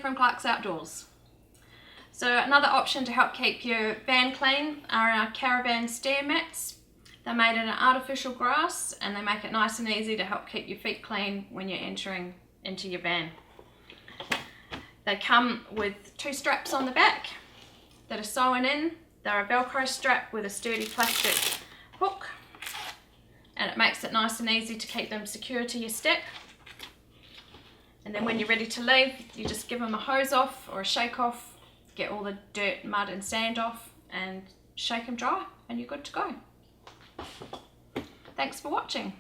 from Clark's Outdoors. So another option to help keep your van clean are our Caravan stair mats. They're made in an artificial grass and they make it nice and easy to help keep your feet clean when you're entering into your van. They come with 2 straps on the back that are sewn in. They're a Velcro strap with a sturdy plastic hook, and it makes it nice and easy to keep them secure to your step. And then when you're ready to leave, you just give them a hose off or a shake off, get all the dirt, mud and sand off, and shake them dry, and you're good to go. Thanks for watching.